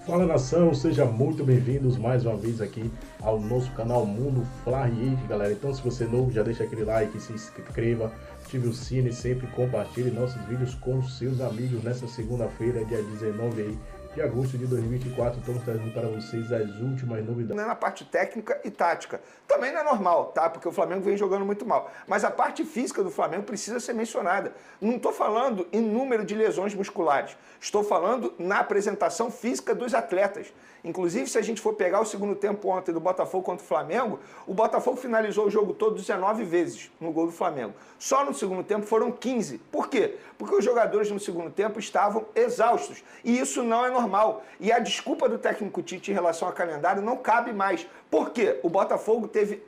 Fala nação, sejam muito bem-vindos mais uma vez aqui ao nosso canal Mundo Fly, galera. Então, se você é novo, já deixa aquele like, se inscreva, ative o sino e sempre compartilhe nossos vídeos com seus amigos. Nessa segunda-feira, dia 19 aí de agosto de 2024, estamos trazendo para vocês as últimas novidades. Na parte técnica e tática. Também não é normal, tá? Porque o Flamengo vem jogando muito mal. Mas a parte física do Flamengo precisa ser mencionada. Não estou falando em número de lesões musculares. Estou falando na apresentação física dos atletas. Inclusive, se a gente for pegar o segundo tempo ontem do Botafogo contra o Flamengo, o Botafogo finalizou o jogo todo 19 vezes no gol do Flamengo. Só no segundo tempo foram 15. Por quê? Porque os jogadores no segundo tempo estavam exaustos. E isso não é normal. E a desculpa do técnico Tite em relação ao calendário não cabe mais. Por quê? O Botafogo teve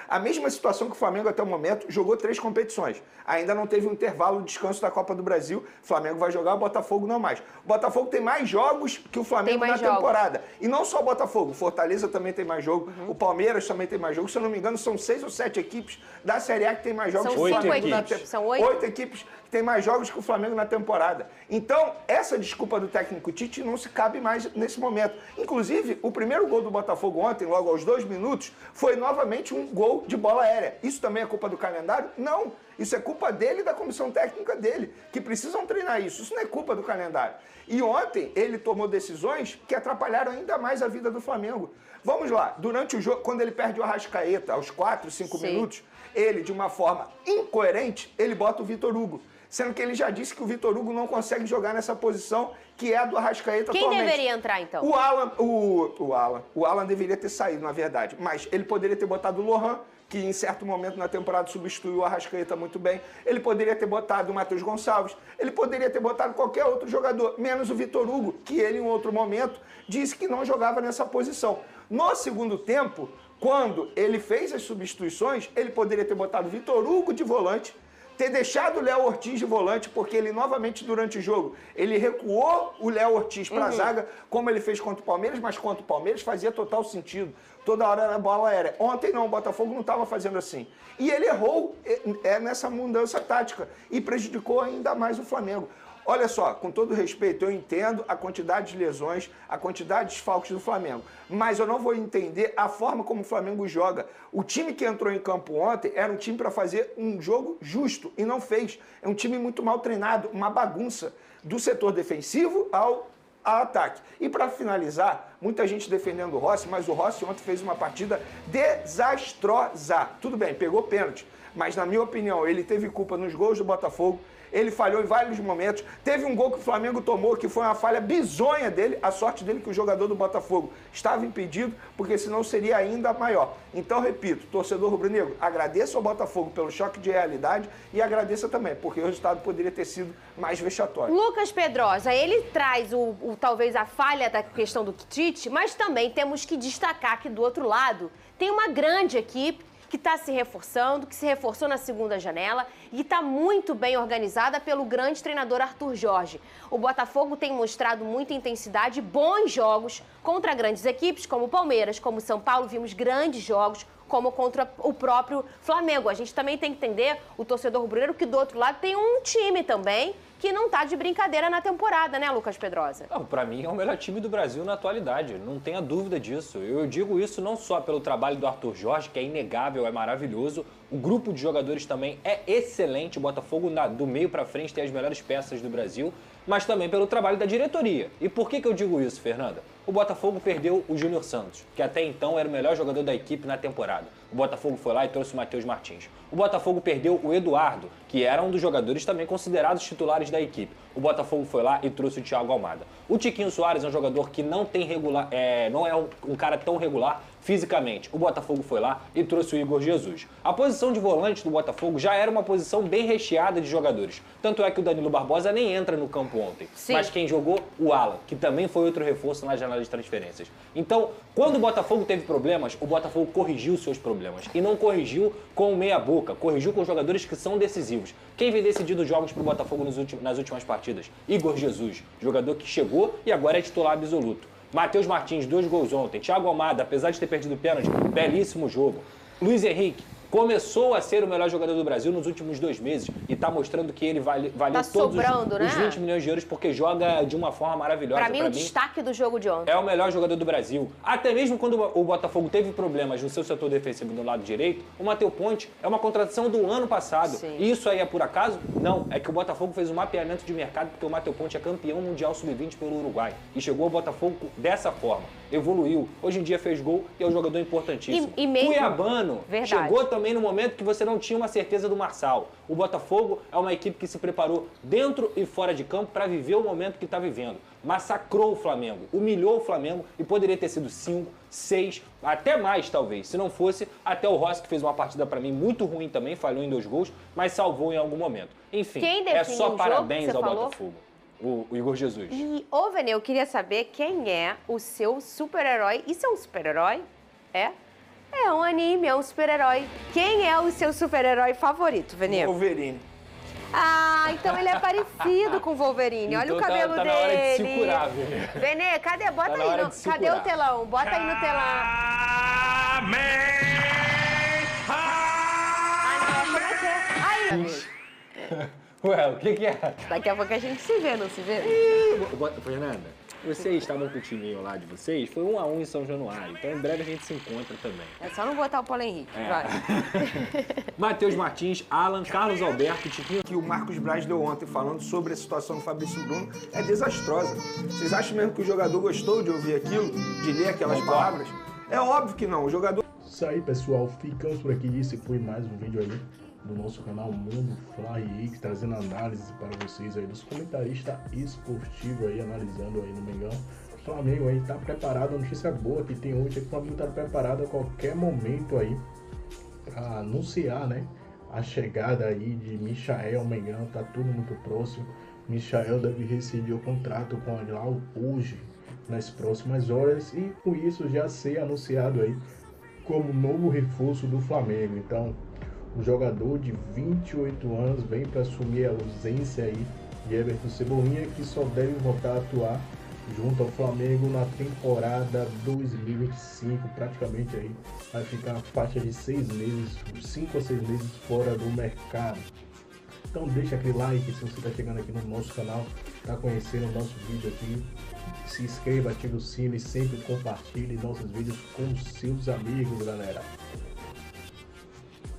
a mesma situação que o Flamengo até o momento, jogou 3 competições. Ainda não teve um intervalo de descanso da Copa do Brasil. O Flamengo vai jogar, o Botafogo não mais. O Botafogo tem mais jogos que o Flamengo na temporada. E não só o Botafogo, o Fortaleza também tem mais jogo, o Palmeiras também tem mais jogo. Se eu não me engano, são 6 ou 7 equipes da Série A que tem mais jogos que o Flamengo na temporada. São 8 equipes que tem mais jogos que o Flamengo na temporada. Então, essa desculpa do técnico Tite não se cabe mais nesse momento. Inclusive, o primeiro gol do Botafogo ontem, logo aos 2 minutos, foi novamente um gol de bola aérea. Isso também é culpa do calendário? Não. Isso é culpa dele e da comissão técnica dele, que precisam treinar isso. Isso não é culpa do calendário. E ontem ele tomou decisões que atrapalharam ainda mais a vida do Flamengo. Vamos lá, durante o jogo, quando ele perde o Arrascaeta aos 4, 5 minutos, ele, de uma forma incoerente, ele bota o Vitor Hugo. Sendo que ele já disse que o Vitor Hugo não consegue jogar nessa posição que é a do Arrascaeta atualmente. Quem deveria entrar, então? O Alan deveria ter saído, na verdade. Mas ele poderia ter botado o Lohan, que em certo momento na temporada substituiu o Arrascaeta muito bem. Ele poderia ter botado o Matheus Gonçalves. Ele poderia ter botado qualquer outro jogador, menos o Vitor Hugo, que ele em outro momento disse que não jogava nessa posição. No segundo tempo, quando ele fez as substituições, ele poderia ter botado o Vitor Hugo de volante, ter deixado o Léo Ortiz de volante, porque ele novamente durante o jogo, ele recuou o Léo Ortiz para a zaga, como ele fez contra o Palmeiras, mas contra o Palmeiras fazia total sentido. Toda hora era bola aérea. Ontem não, o Botafogo não estava fazendo assim. E ele errou nessa mudança tática e prejudicou ainda mais o Flamengo. Olha só, com todo respeito, eu entendo a quantidade de lesões, a quantidade de desfalques do Flamengo, mas eu não vou entender a forma como o Flamengo joga. O time que entrou em campo ontem era um time para fazer um jogo justo e não fez. É um time muito mal treinado, uma bagunça do setor defensivo ao ataque. E para finalizar, muita gente defendendo o Rossi, mas o Rossi ontem fez uma partida desastrosa. Tudo bem, pegou pênalti, mas na minha opinião, ele teve culpa nos gols do Botafogo. Ele falhou em vários momentos. Teve um gol que o Flamengo tomou, que foi uma falha bizonha dele. A sorte dele que o jogador do Botafogo estava impedido, porque senão seria ainda maior. Então, repito, torcedor rubro-negro, agradeço ao Botafogo pelo choque de realidade e agradeça também, porque o resultado poderia ter sido mais vexatório. Lucas Pedrosa, ele traz talvez a falha da questão do Tite, mas também temos que destacar que do outro lado tem uma grande equipe que está se reforçando, que se reforçou na segunda janela e está muito bem organizada pelo grande treinador Arthur Jorge. O Botafogo tem mostrado muita intensidade, bons jogos contra grandes equipes, como o Palmeiras, como o São Paulo, vimos grandes jogos, como contra o próprio Flamengo. A gente também tem que entender, o torcedor rubro-negro, que do outro lado tem um time também que não tá de brincadeira na temporada, né, Lucas Pedrosa? Não, pra mim é o melhor time do Brasil na atualidade, não tenha dúvida disso. Eu digo isso não só pelo trabalho do Arthur Jorge, que é inegável, é maravilhoso, o grupo de jogadores também é excelente, o Botafogo do meio pra frente tem as melhores peças do Brasil, mas também pelo trabalho da diretoria. E por que eu digo isso, Fernanda? O Botafogo perdeu o Júnior Santos, que até então era o melhor jogador da equipe na temporada. O Botafogo foi lá e trouxe o Matheus Martins. O Botafogo perdeu o Eduardo, que era um dos jogadores também considerados titulares da equipe. O Botafogo foi lá e trouxe o Thiago Almada. O Tiquinho Soares é um jogador que não tem não é um cara tão regular fisicamente. O Botafogo foi lá e trouxe o Igor Jesus. A posição de volante do Botafogo já era uma posição bem recheada de jogadores. Tanto é que o Danilo Barbosa nem entra no campo ontem. Sim. Mas quem jogou? O Alan, que também foi outro reforço na janela de transferências. Então, quando o Botafogo teve problemas, o Botafogo corrigiu seus problemas. E não corrigiu com meia boca, corrigiu com jogadores que são decisivos. Quem vem decidindo jogos pro Botafogo nas últimas partidas? Igor Jesus, jogador que chegou e agora é titular absoluto. Matheus Martins, 2 gols ontem. Thiago Almada, apesar de ter perdido o pênalti, belíssimo jogo. Luiz Henrique, Começou a ser o melhor jogador do Brasil nos últimos 2 meses e tá mostrando que ele valeu Tá todos sobrando, os né? 20 milhões de euros porque joga de uma forma maravilhosa. Pra mim, o destaque do jogo de ontem. É o melhor jogador do Brasil. Até mesmo quando o Botafogo teve problemas no seu setor defensivo do lado direito, o Matheus Ponte é uma contratação do ano passado. Sim. E isso aí é por acaso? Não. É que o Botafogo fez um mapeamento de mercado porque o Matheus Ponte é campeão mundial sub-20 pelo Uruguai. E chegou ao Botafogo dessa forma. Evoluiu. Hoje em dia fez gol e é um jogador importantíssimo. E mesmo... Cuiabano Verdade. chegou também no momento que você não tinha uma certeza do Marçal. O Botafogo é uma equipe que se preparou dentro e fora de campo para viver o momento que está vivendo. Massacrou o Flamengo, humilhou o Flamengo e poderia ter sido 5, 6, até mais talvez. Se não fosse, até o Rossi, que fez uma partida para mim muito ruim também, falhou em 2 gols, mas salvou em algum momento. Enfim, é só parabéns ao Botafogo. O Igor Jesus. E, ô Vene, eu queria saber quem é o seu super-herói. Isso é um super-herói? É? É um anime, é um super-herói. Quem é o seu super-herói favorito, Vene? Wolverine. Ah, então ele é parecido com o Wolverine. Olha Então o cabelo tá dele. na hora de se curar, Vene. Vene, cadê? Bota Tá na aí. hora de se Cadê curar. o telão? Bota aí no telão. Ah, não, como é que é? Aí, amigo. Ué, o que é? Daqui a pouco a gente se vê, não se vê? Fernanda, vocês estavam com o timinho lá de vocês, foi 1-1 em São Januário, então em breve a gente se encontra também. É só não botar o Paulo Henrique, vai. Matheus Martins, Alan, Carlos Alberto, Tiquinho. Que o Marcos Braz deu ontem falando sobre a situação do Fabrício Bruno é desastrosa. Vocês acham mesmo que o jogador gostou de ouvir aquilo, de ler aquelas palavras? É óbvio que não. O jogador... Isso aí, pessoal, ficamos por aqui. Esse foi mais um vídeo aí do nosso canal Mundo Fly, trazendo análise para vocês aí dos comentaristas esportivos aí, analisando aí no Mengão. O Flamengo aí tá preparado, a notícia boa que tem hoje é que o Flamengo tá preparado a qualquer momento aí para anunciar, né, a chegada aí de Michael Mengão. Tá tudo muito próximo. Michael deve rescindir o contrato com a Glau hoje, nas próximas horas, e com isso já ser anunciado aí como novo reforço do Flamengo. Então, o jogador de 28 anos vem para assumir a ausência aí de Everton Cebolinha, que só deve voltar a atuar junto ao Flamengo na temporada 2025. Praticamente aí vai ficar na faixa de 6 meses, 5 a 6 meses fora do mercado. Então deixa aquele like se você está chegando aqui no nosso canal, está conhecendo o nosso vídeo aqui. Se inscreva, ative o sino e sempre compartilhe nossos vídeos com seus amigos, galera.